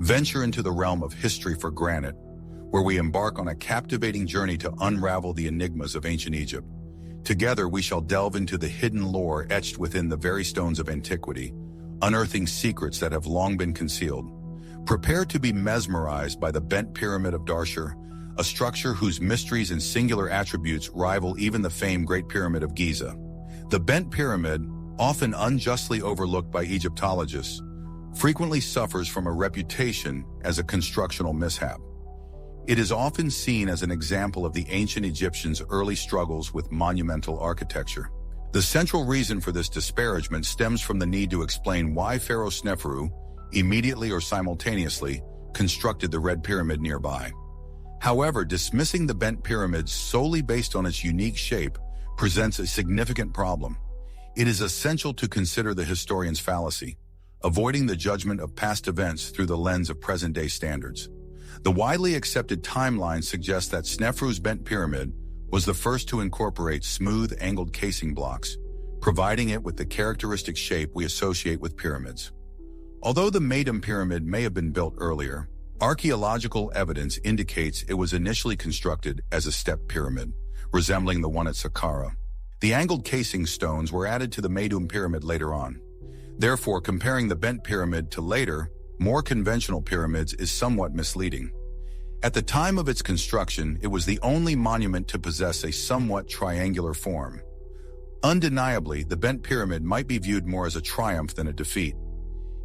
venture into the realm of history for granite, where we embark on a captivating journey to unravel the enigmas of ancient Egypt. Together, we shall delve into the hidden lore etched within the very stones of antiquity, unearthing secrets that have long been concealed. Prepare to be mesmerized by the Bent Pyramid of Dahshur, a structure whose mysteries and singular attributes rival even the famed Great Pyramid of Giza. The Bent Pyramid, often unjustly overlooked by Egyptologists, frequently suffers from a reputation as a constructional mishap. It is often seen as an example of the ancient Egyptians' early struggles with monumental architecture. The central reason for this disparagement stems from the need to explain why Pharaoh Sneferu, immediately or simultaneously, constructed the Red Pyramid nearby. However, dismissing the Bent Pyramid solely based on its unique shape presents a significant problem. It is essential to consider the historian's fallacy, avoiding the judgment of past events through the lens of present-day standards. The widely accepted timeline suggests that Sneferu's Bent Pyramid was the first to incorporate smooth, angled casing blocks, providing it with the characteristic shape we associate with pyramids. Although the Meidum Pyramid may have been built earlier, archaeological evidence indicates it was initially constructed as a stepped pyramid, resembling the one at Saqqara. The angled casing stones were added to the Meidum Pyramid later on. Therefore, comparing the Bent Pyramid to later, more conventional pyramids is somewhat misleading. At the time of its construction, it was the only monument to possess a somewhat triangular form. Undeniably, the Bent Pyramid might be viewed more as a triumph than a defeat.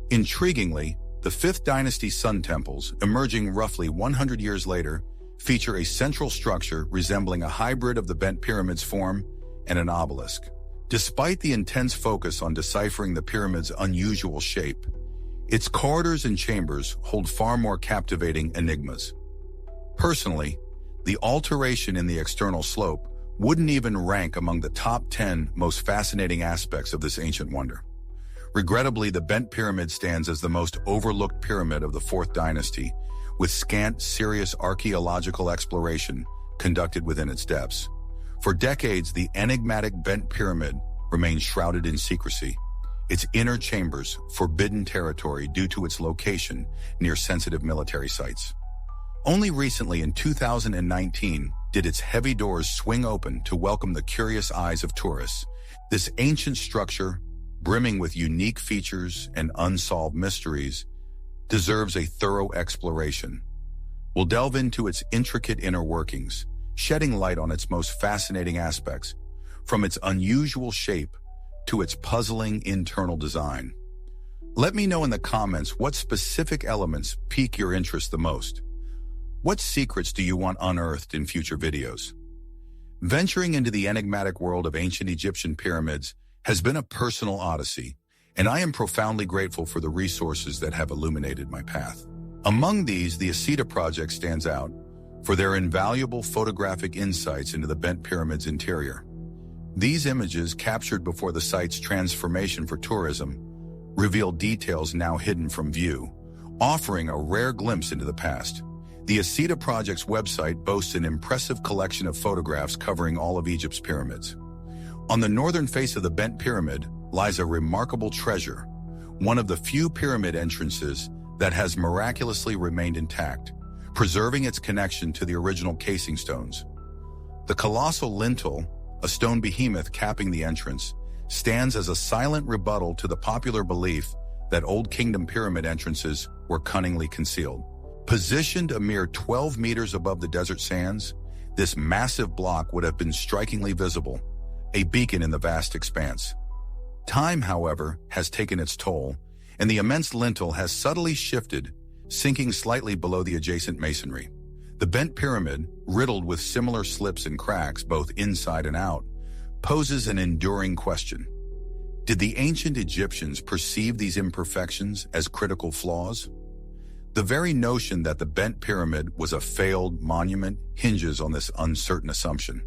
Intriguingly, the 5th Dynasty Sun Temples, emerging roughly 100 years later, feature a central structure resembling a hybrid of the Bent Pyramid's form and an obelisk. Despite the intense focus on deciphering the pyramid's unusual shape, its corridors and chambers hold far more captivating enigmas. Personally, the alteration in the external slope wouldn't even rank among the top 10 most fascinating aspects of this ancient wonder. Regrettably, the Bent Pyramid stands as the most overlooked pyramid of the 4th Dynasty, with scant, serious archaeological exploration conducted within its depths. For decades, the enigmatic Bent Pyramid remained shrouded in secrecy, its inner chambers forbidden territory due to its location near sensitive military sites. Only recently, in 2019, did its heavy doors swing open to welcome the curious eyes of tourists. This ancient structure, brimming with unique features and unsolved mysteries, deserves a thorough exploration. We'll delve into its intricate inner workings, shedding light on its most fascinating aspects, from its unusual shape to its puzzling internal design. Let me know in the comments what specific elements pique your interest the most. What secrets do you want unearthed in future videos? Venturing into the enigmatic world of ancient Egyptian pyramids has been a personal odyssey, and I am profoundly grateful for the resources that have illuminated my path. Among these, the Asita project stands out for their invaluable photographic insights into the Bent Pyramid's interior. These images, captured before the site's transformation for tourism, reveal details now hidden from view, offering a rare glimpse into the past. The Asita project's website boasts an impressive collection of photographs covering all of Egypt's pyramids. On the northern face of the Bent Pyramid lies a remarkable treasure, one of the few pyramid entrances that has miraculously remained intact, preserving its connection to the original casing stones. The colossal lintel, a stone behemoth capping the entrance, stands as a silent rebuttal to the popular belief that Old Kingdom pyramid entrances were cunningly concealed. Positioned a mere 12 meters above the desert sands, this massive block would have been strikingly visible, a beacon in the vast expanse. Time, however, has taken its toll, and the immense lintel has subtly shifted, sinking slightly below the adjacent masonry. The Bent Pyramid, riddled with similar slips and cracks both inside and out, poses an enduring question. Did the ancient Egyptians perceive these imperfections as critical flaws? The very notion that the Bent Pyramid was a failed monument hinges on this uncertain assumption.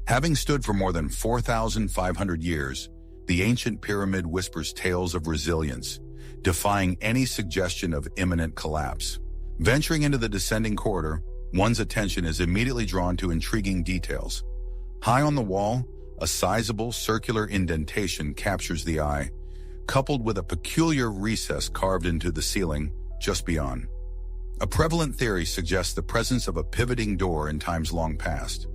Having stood for more than 4,500 years, the ancient pyramid whispers tales of resilience, defying any suggestion of imminent collapse. Venturing into the descending corridor, one's attention is immediately drawn to intriguing details. High on the wall, a sizable circular indentation captures the eye, coupled with a peculiar recess carved into the ceiling just beyond. A prevalent theory suggests the presence of a pivoting door in times long past.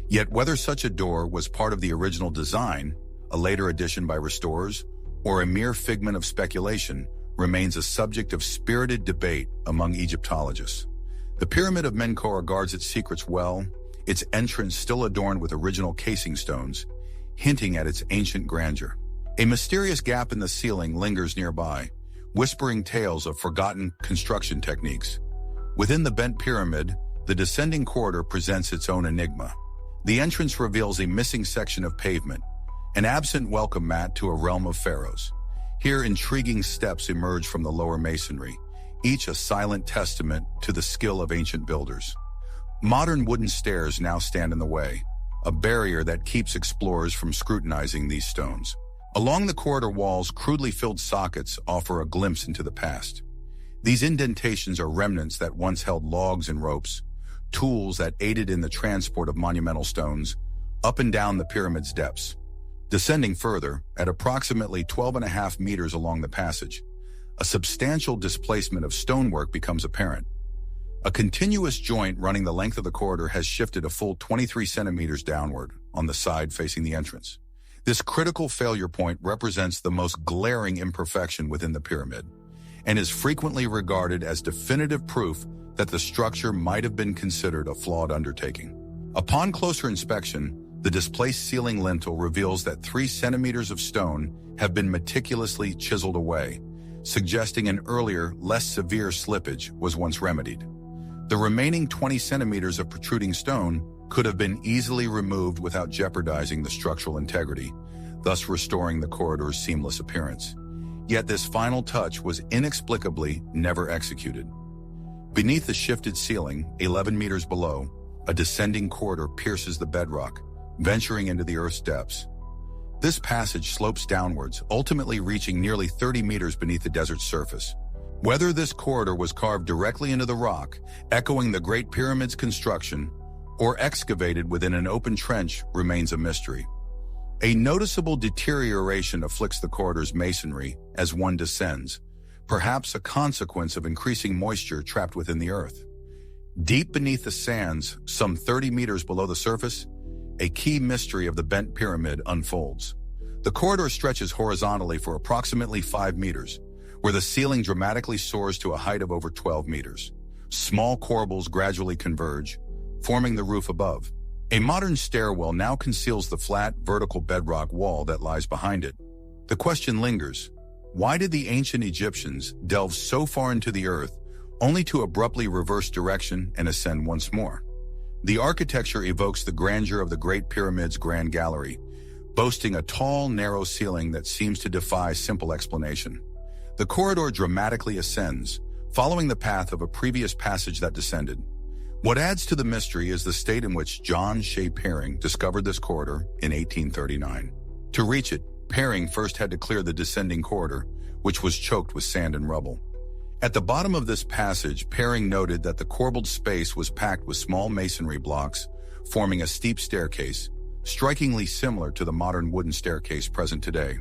Yet whether such a door was part of the original design, a later addition by restorers, or a mere figment of speculation, remains a subject of spirited debate among Egyptologists. The Pyramid of Menkaure guards its secrets well, its entrance still adorned with original casing stones, hinting at its ancient grandeur. A mysterious gap in the ceiling lingers nearby, whispering tales of forgotten construction techniques. Within the Bent Pyramid, the descending corridor presents its own enigma. The entrance reveals a missing section of pavement, an absent welcome mat to a realm of pharaohs. Here, intriguing steps emerge from the lower masonry, each a silent testament to the skill of ancient builders. Modern wooden stairs now stand in the way, a barrier that keeps explorers from scrutinizing these stones. Along the corridor walls, crudely filled sockets offer a glimpse into the past. These indentations are remnants that once held logs and ropes, tools that aided in the transport of monumental stones up and down the pyramid's depths. Descending further, at approximately 12.5 meters along the passage, a substantial displacement of stonework becomes apparent. A continuous joint running the length of the corridor has shifted a full 23 centimeters downward on the side facing the entrance. This critical failure point represents the most glaring imperfection within the pyramid and is frequently regarded as definitive proof that the structure might have been considered a flawed undertaking. Upon closer inspection, the displaced ceiling lintel reveals that 3 centimeters of stone have been meticulously chiseled away, suggesting an earlier, less severe slippage was once remedied. The remaining 20 centimeters of protruding stone could have been easily removed without jeopardizing the structural integrity, thus restoring the corridor's seamless appearance. Yet this final touch was inexplicably never executed. Beneath the shifted ceiling, 11 meters below, a descending corridor pierces the bedrock, venturing into the Earth's depths. This passage slopes downwards, ultimately reaching nearly 30 meters beneath the desert's surface. Whether this corridor was carved directly into the rock, echoing the Great Pyramid's construction, or excavated within an open trench remains a mystery. A noticeable deterioration afflicts the corridor's masonry as one descends, perhaps a consequence of increasing moisture trapped within the earth. Deep beneath the sands, some 30 meters below the surface, a key mystery of the Bent Pyramid unfolds. The corridor stretches horizontally for approximately 5 meters, where the ceiling dramatically soars to a height of over 12 meters. Small corbels gradually converge, forming the roof above. A modern stairwell now conceals the flat, vertical bedrock wall that lies behind it. The question lingers: why did the ancient Egyptians delve so far into the earth, only to abruptly reverse direction and ascend once more? The architecture evokes the grandeur of the Great Pyramid's Grand Gallery, boasting a tall, narrow ceiling that seems to defy simple explanation. The corridor dramatically ascends, following the path of a previous passage that descended. What adds to the mystery is the state in which John Shea Perring discovered this corridor in 1839. To reach it, Perring first had to clear the descending corridor, which was choked with sand and rubble. At the bottom of this passage, Perring noted that the corbelled space was packed with small masonry blocks, forming a steep staircase, strikingly similar to the modern wooden staircase present today.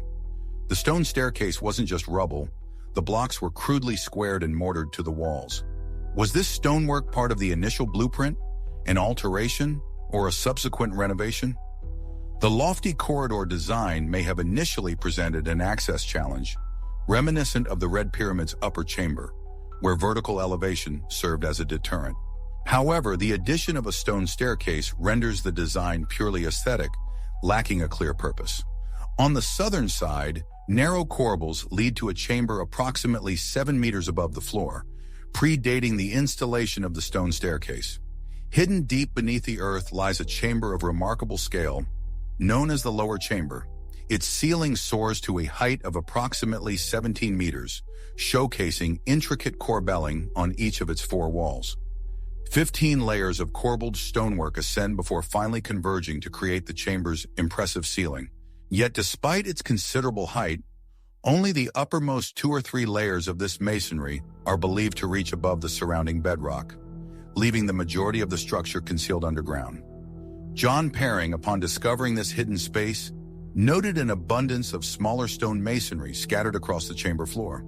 The stone staircase wasn't just rubble, the blocks were crudely squared and mortared to the walls. Was this stonework part of the initial blueprint, an alteration, or a subsequent renovation? The lofty corridor design may have initially presented an access challenge, reminiscent of the Red Pyramid's upper chamber, where vertical elevation served as a deterrent. However, the addition of a stone staircase renders the design purely aesthetic, lacking a clear purpose. On the southern side, narrow corbels lead to a chamber approximately 7 meters above the floor, predating the installation of the stone staircase. Hidden deep beneath the earth lies a chamber of remarkable scale, known as the lower chamber. Its ceiling soars to a height of approximately 17 meters, showcasing intricate corbelling on each of its 4 walls. 15 layers of corbelled stonework ascend before finally converging to create the chamber's impressive ceiling. Yet despite its considerable height, only the uppermost 2 or 3 layers of this masonry are believed to reach above the surrounding bedrock, leaving the majority of the structure concealed underground. John Perring, upon discovering this hidden space, noted an abundance of smaller stone masonry scattered across the chamber floor.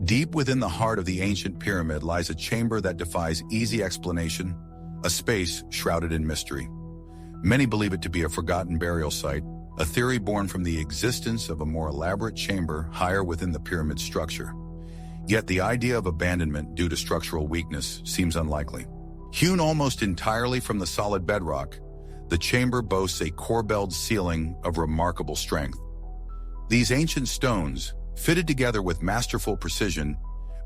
Deep within the heart of the ancient pyramid lies a chamber that defies easy explanation, a space shrouded in mystery. Many believe it to be a forgotten burial site, a theory born from the existence of a more elaborate chamber higher within the pyramid structure. Yet the idea of abandonment due to structural weakness seems unlikely. Hewn almost entirely from the solid bedrock, the chamber boasts a corbelled ceiling of remarkable strength. These ancient stones, fitted together with masterful precision,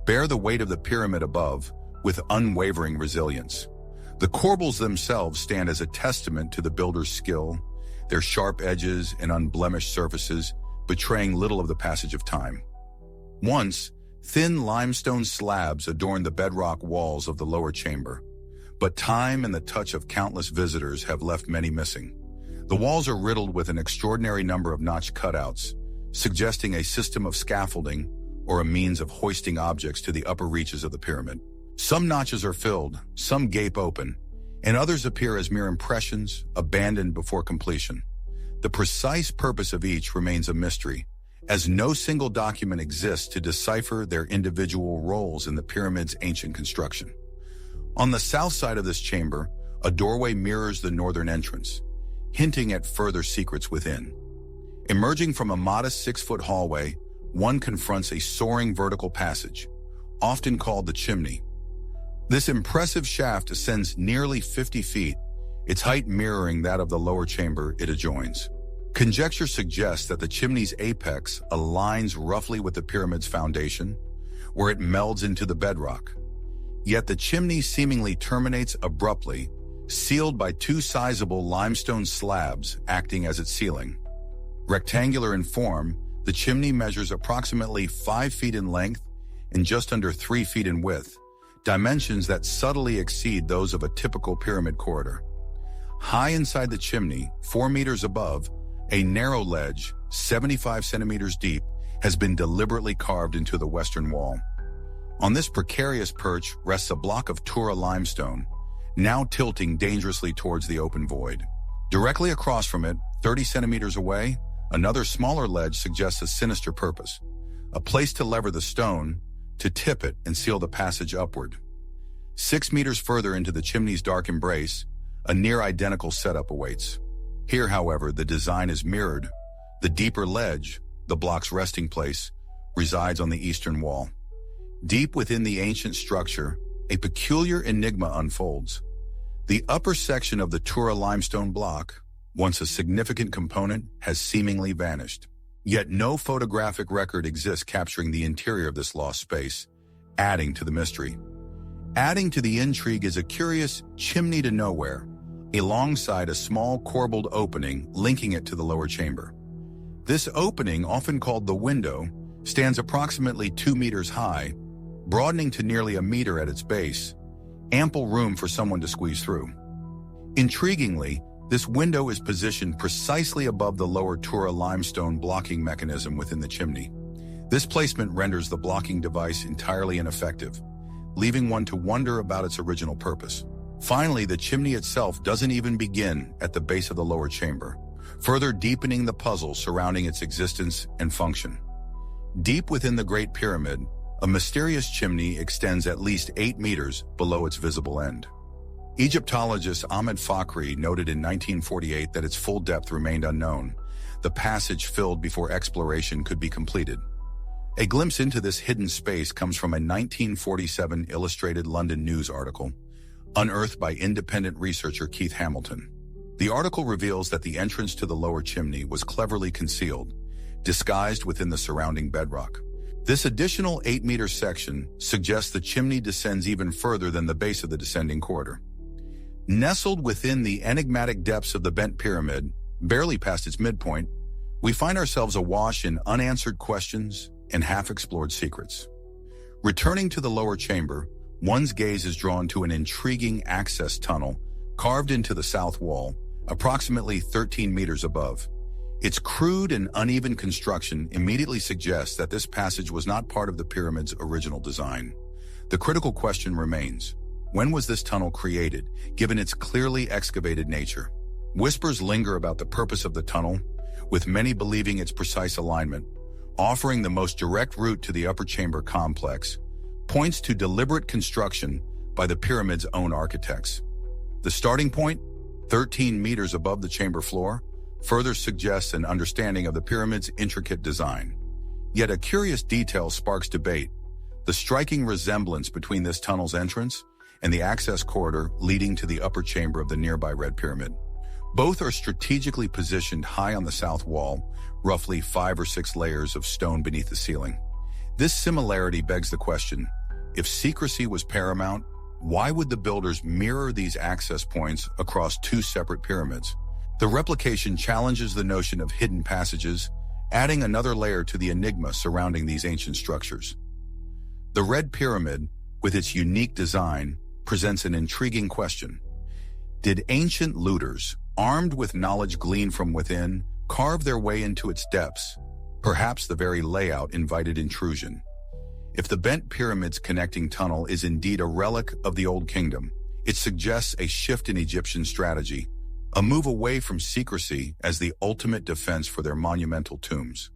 bear the weight of the pyramid above with unwavering resilience. The corbels themselves stand as a testament to the builder's skill, their sharp edges and unblemished surfaces betraying little of the passage of time. Once, thin limestone slabs adorned the bedrock walls of the lower chamber, but time and the touch of countless visitors have left many missing. The walls are riddled with an extraordinary number of notched cutouts, suggesting a system of scaffolding or a means of hoisting objects to the upper reaches of the pyramid. Some notches are filled, some gape open, and others appear as mere impressions, abandoned before completion. The precise purpose of each remains a mystery, as no single document exists to decipher their individual roles in the pyramid's ancient construction. On the south side of this chamber, a doorway mirrors the northern entrance, hinting at further secrets within. Emerging from a modest 6-foot hallway, one confronts a soaring vertical passage, often called the chimney. This impressive shaft ascends nearly 50 feet, its height mirroring that of the lower chamber it adjoins. Conjecture suggests that the chimney's apex aligns roughly with the pyramid's foundation, where it melds into the bedrock. Yet the chimney seemingly terminates abruptly, sealed by two sizable limestone slabs acting as its ceiling. Rectangular in form, the chimney measures approximately 5 feet in length and just under 3 feet in width, dimensions that subtly exceed those of a typical pyramid corridor. High inside the chimney, 4 meters above, a narrow ledge, 75 centimeters deep, has been deliberately carved into the western wall. On this precarious perch rests a block of Tura limestone, now tilting dangerously towards the open void. Directly across from it, 30 centimeters away, another smaller ledge suggests a sinister purpose, a place to lever the stone, to tip it and seal the passage upward. 6 meters further into the chimney's dark embrace, a near-identical setup awaits. Here, however, the design is mirrored. The deeper ledge, the block's resting place, resides on the eastern wall. Deep within the ancient structure, a peculiar enigma unfolds. The upper section of the Tura limestone block, once a significant component, has seemingly vanished. Yet no photographic record exists capturing the interior of this lost space, adding to the mystery. Adding to the intrigue is a curious chimney to nowhere, alongside a small corbelled opening linking it to the lower chamber. This opening, often called the window, stands approximately 2 meters high, broadening to nearly a meter at its base, ample room for someone to squeeze through. Intriguingly, this window is positioned precisely above the lower Tura limestone blocking mechanism within the chimney. This placement renders the blocking device entirely ineffective, leaving one to wonder about its original purpose. Finally, the chimney itself doesn't even begin at the base of the lower chamber, further deepening the puzzle surrounding its existence and function. Deep within the Great Pyramid, a mysterious chimney extends at least 8 meters below its visible end. Egyptologist Ahmed Fakhri noted in 1948 that its full depth remained unknown, the passage filled before exploration could be completed. A glimpse into this hidden space comes from a 1947 Illustrated London News article, unearthed by independent researcher Keith Hamilton. The article reveals that the entrance to the lower chimney was cleverly concealed, disguised within the surrounding bedrock. This additional 8-meter section suggests the chimney descends even further than the base of the descending corridor. Nestled within the enigmatic depths of the Bent Pyramid, barely past its midpoint, we find ourselves awash in unanswered questions and half-explored secrets. Returning to the lower chamber, one's gaze is drawn to an intriguing access tunnel carved into the south wall, approximately 13 meters above. Its crude and uneven construction immediately suggests that this passage was not part of the pyramid's original design. The critical question remains: when was this tunnel created, given its clearly excavated nature? Whispers linger about the purpose of the tunnel, with many believing its precise alignment, offering the most direct route to the upper chamber complex, points to deliberate construction by the pyramid's own architects. The starting point, 13 meters above the chamber floor, further suggests an understanding of the pyramid's intricate design. Yet a curious detail sparks debate: the striking resemblance between this tunnel's entrance and the access corridor leading to the upper chamber of the nearby Red Pyramid. Both are strategically positioned high on the south wall, roughly 5 or 6 layers of stone beneath the ceiling. This similarity begs the question: if secrecy was paramount, why would the builders mirror these access points across 2 separate pyramids? The replication challenges the notion of hidden passages, adding another layer to the enigma surrounding these ancient structures. The Red Pyramid, with its unique design, presents an intriguing question. Did ancient looters, armed with knowledge gleaned from within, carve their way into its depths? Perhaps the very layout invited intrusion. If the Bent Pyramid's connecting tunnel is indeed a relic of the Old Kingdom, it suggests a shift in Egyptian strategy, a move away from secrecy as the ultimate defense for their monumental tombs.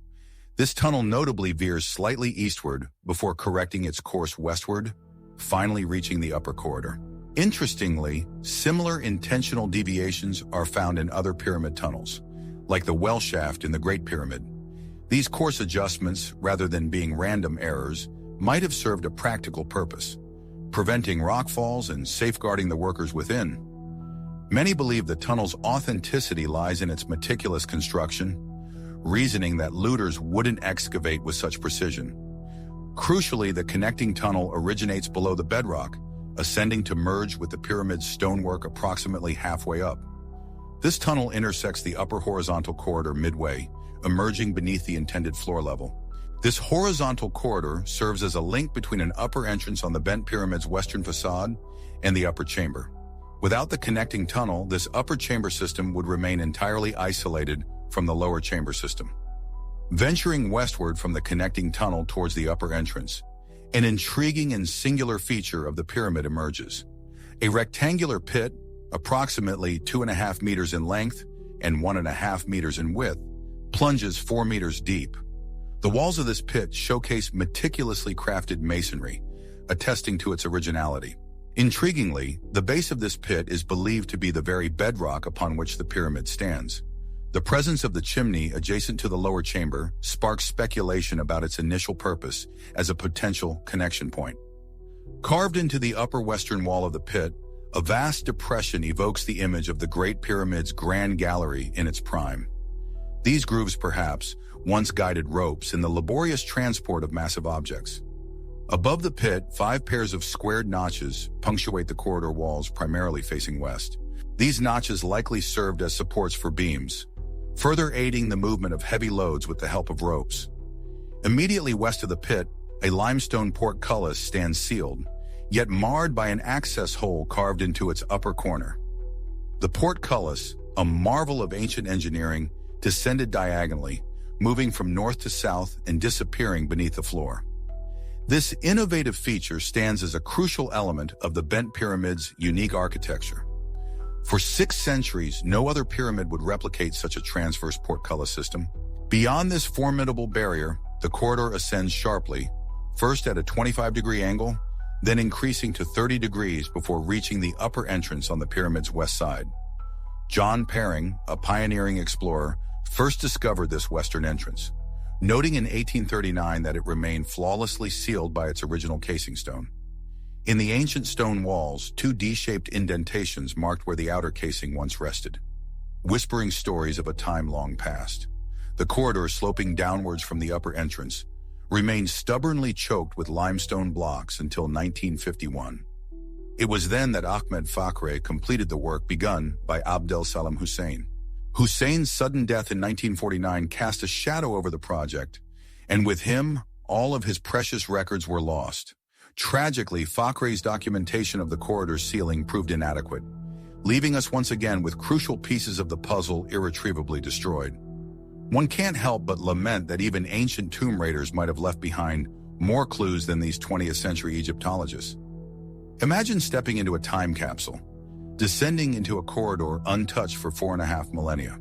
This tunnel notably veers slightly eastward before correcting its course westward, finally reaching the upper corridor. Interestingly, similar intentional deviations are found in other pyramid tunnels, like the well shaft in the Great Pyramid. These course adjustments, rather than being random errors, might have served a practical purpose, preventing rockfalls and safeguarding the workers within. Many believe the tunnel's authenticity lies in its meticulous construction, reasoning that looters wouldn't excavate with such precision. Crucially, the connecting tunnel originates below the bedrock, ascending to merge with the pyramid's stonework approximately halfway up. This tunnel intersects the upper horizontal corridor midway, emerging beneath the intended floor level. This horizontal corridor serves as a link between an upper entrance on the Bent Pyramid's western facade and the upper chamber. Without the connecting tunnel, this upper chamber system would remain entirely isolated from the lower chamber system. Venturing westward from the connecting tunnel towards the upper entrance, an intriguing and singular feature of the pyramid emerges. A rectangular pit, approximately 2.5 meters in length and 1.5 meters in width, plunges 4 meters deep. The walls of this pit showcase meticulously crafted masonry, attesting to its originality. Intriguingly, the base of this pit is believed to be the very bedrock upon which the pyramid stands. The presence of the chimney adjacent to the lower chamber sparks speculation about its initial purpose as a potential connection point. Carved into the upper western wall of the pit, a vast depression evokes the image of the Great Pyramid's Grand Gallery in its prime. These grooves perhaps once guided ropes in the laborious transport of massive objects. Above the pit, 5 pairs of squared notches punctuate the corridor walls, primarily facing west. These notches likely served as supports for beams, further aiding the movement of heavy loads with the help of ropes. Immediately west of the pit, a limestone portcullis stands sealed, yet marred by an access hole carved into its upper corner. The portcullis, a marvel of ancient engineering, descended diagonally, moving from north to south and disappearing beneath the floor. This innovative feature stands as a crucial element of the Bent Pyramid's unique architecture. For 6 centuries, no other pyramid would replicate such a transverse portcullis system. Beyond this formidable barrier, the corridor ascends sharply, first at a 25-degree angle, then increasing to 30 degrees before reaching the upper entrance on the pyramid's west side. John Perring, a pioneering explorer, first discovered this western entrance, noting in 1839 that it remained flawlessly sealed by its original casing stone. In the ancient stone walls, 2 D-shaped indentations marked where the outer casing once rested, whispering stories of a time long past. The corridor, sloping downwards from the upper entrance, remained stubbornly choked with limestone blocks until 1951. It was then that Ahmed Fakhré completed the work begun by Abdel Salam Hussein. Hussein's sudden death in 1949 cast a shadow over the project, and with him, all of his precious records were lost. Tragically, Fakhre's documentation of the corridor's ceiling proved inadequate, leaving us once again with crucial pieces of the puzzle irretrievably destroyed. One can't help but lament that even ancient tomb raiders might have left behind more clues than these 20th century Egyptologists. Imagine stepping into a time capsule, descending into a corridor untouched for 4.5 millennia.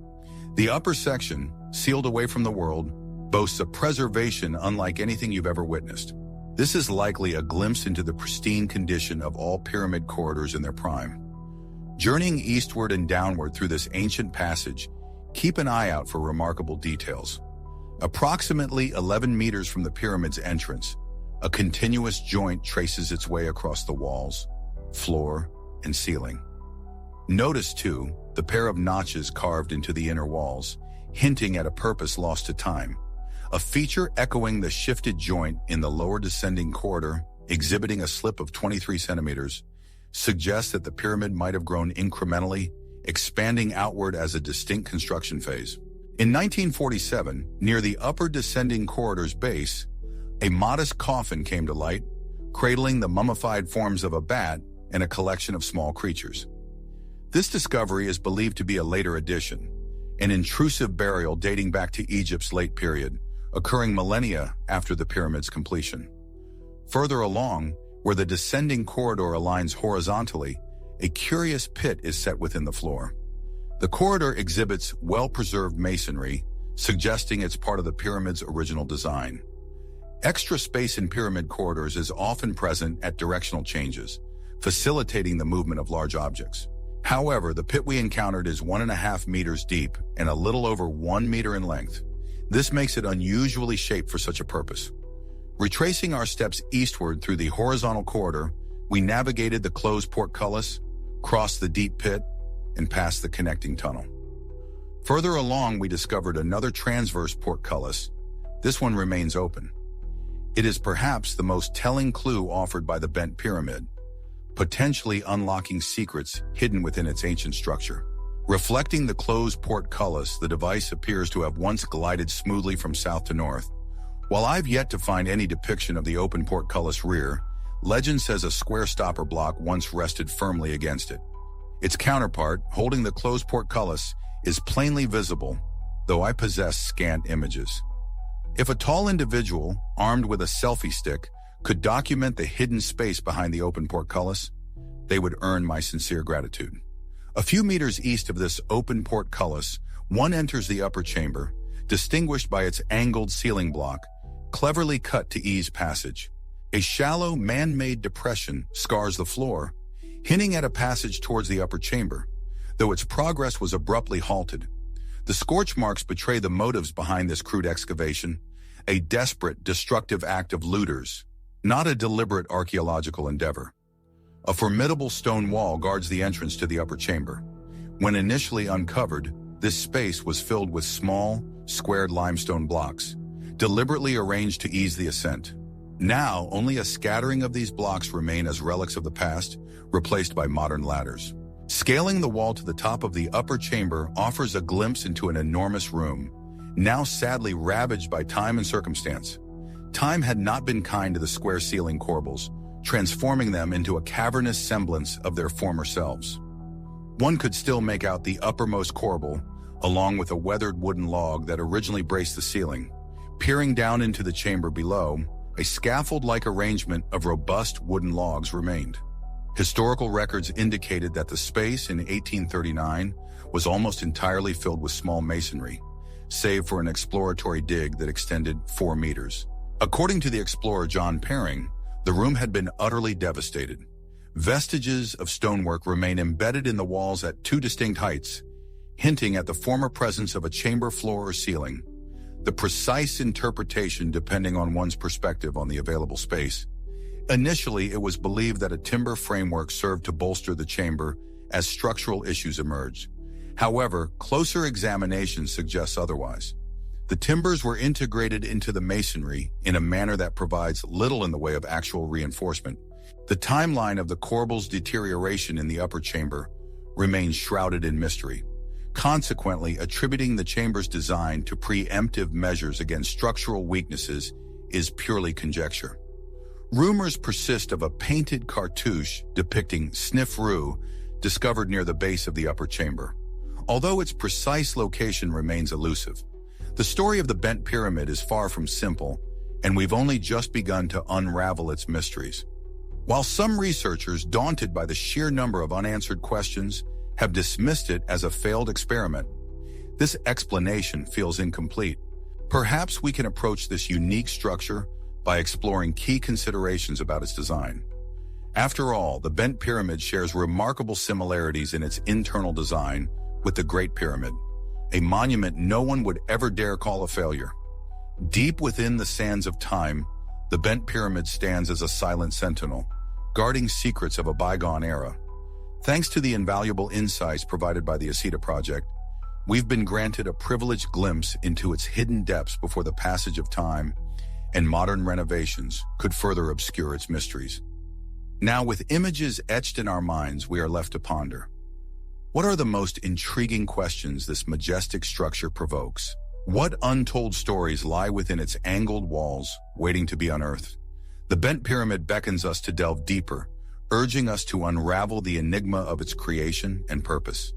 The upper section, sealed away from the world, boasts a preservation unlike anything you've ever witnessed. This is likely a glimpse into the pristine condition of all pyramid corridors in their prime. Journeying eastward and downward through this ancient passage, keep an eye out for remarkable details. Approximately 11 meters from the pyramid's entrance, a continuous joint traces its way across the walls, floor, and ceiling. Notice, too, the pair of notches carved into the inner walls, hinting at a purpose lost to time. A feature echoing the shifted joint in the lower descending corridor, exhibiting a slip of 23 centimeters, suggests that the pyramid might have grown incrementally, expanding outward as a distinct construction phase. In 1947, near the upper descending corridor's base, a modest coffin came to light, cradling the mummified forms of a bat and a collection of small creatures. This discovery is believed to be a later addition, an intrusive burial dating back to Egypt's late period, occurring millennia after the pyramid's completion. Further along, where the descending corridor aligns horizontally, a curious pit is set within the floor. The corridor exhibits well-preserved masonry, suggesting it's part of the pyramid's original design. Extra space in pyramid corridors is often present at directional changes, facilitating the movement of large objects. However, the pit we encountered is 1.5 meters deep and a little over 1 meter in length. This makes it unusually shaped for such a purpose. Retracing our steps eastward through the horizontal corridor, we navigated the closed portcullis, crossed the deep pit, and passed the connecting tunnel. Further along, we discovered another transverse portcullis. This one remains open. It is perhaps the most telling clue offered by the Bent Pyramid, potentially unlocking secrets hidden within its ancient structure. Reflecting the closed portcullis, the device appears to have once glided smoothly from south to north. While I've yet to find any depiction of the open portcullis rear, legend says a square stopper block once rested firmly against it. Its counterpart, holding the closed portcullis, is plainly visible, though I possess scant images. If a tall individual, armed with a selfie stick, could document the hidden space behind the open portcullis, they would earn my sincere gratitude. A few meters east of this open portcullis, one enters the upper chamber, distinguished by its angled ceiling block, cleverly cut to ease passage. A shallow, man-made depression scars the floor, hinting at a passage towards the upper chamber, though its progress was abruptly halted. The scorch marks betray the motives behind this crude excavation, a desperate, destructive act of looters, not a deliberate archaeological endeavor. A formidable stone wall guards the entrance to the upper chamber. When initially uncovered, this space was filled with small, squared limestone blocks, deliberately arranged to ease the ascent. Now, only a scattering of these blocks remain as relics of the past, replaced by modern ladders. Scaling the wall to the top of the upper chamber offers a glimpse into an enormous room, now sadly ravaged by time and circumstance. Time had not been kind to the square ceiling corbels, transforming them into a cavernous semblance of their former selves. One could still make out the uppermost corbel, along with a weathered wooden log that originally braced the ceiling. Peering down into the chamber below, a scaffold-like arrangement of robust wooden logs remained. Historical records indicated that the space in 1839 was almost entirely filled with small masonry, save for an exploratory dig that extended 4 meters. According to the explorer John Perring, the room had been utterly devastated. Vestiges of stonework remain embedded in the walls at 2 distinct heights, hinting at the former presence of a chamber floor or ceiling. The precise interpretation depending on one's perspective on the available space. Initially, it was believed that a timber framework served to bolster the chamber as structural issues emerged. However, closer examination suggests otherwise. The timbers were integrated into the masonry in a manner that provides little in the way of actual reinforcement. The timeline of the corbel's deterioration in the upper chamber remains shrouded in mystery, consequently attributing the chamber's design to preemptive measures against structural weaknesses is purely conjecture. Rumors persist of a painted cartouche depicting Sniff-Roo discovered near the base of the upper chamber, although its precise location remains elusive. The story of the Bent Pyramid is far from simple, and we've only just begun to unravel its mysteries. While some researchers, daunted by the sheer number of unanswered questions, have dismissed it as a failed experiment, this explanation feels incomplete. Perhaps we can approach this unique structure by exploring key considerations about its design. After all, the Bent Pyramid shares remarkable similarities in its internal design with the Great Pyramid, a monument no one would ever dare call a failure. Deep within the sands of time, the Bent Pyramid stands as a silent sentinel, guarding secrets of a bygone era. Thanks to the invaluable insights provided by the Asita Project, we've been granted a privileged glimpse into its hidden depths before the passage of time and modern renovations could further obscure its mysteries. Now, with images etched in our minds, we are left to ponder. What are the most intriguing questions this majestic structure provokes? What untold stories lie within its angled walls, waiting to be unearthed? The Bent Pyramid beckons us to delve deeper, urging us to unravel the enigma of its creation and purpose.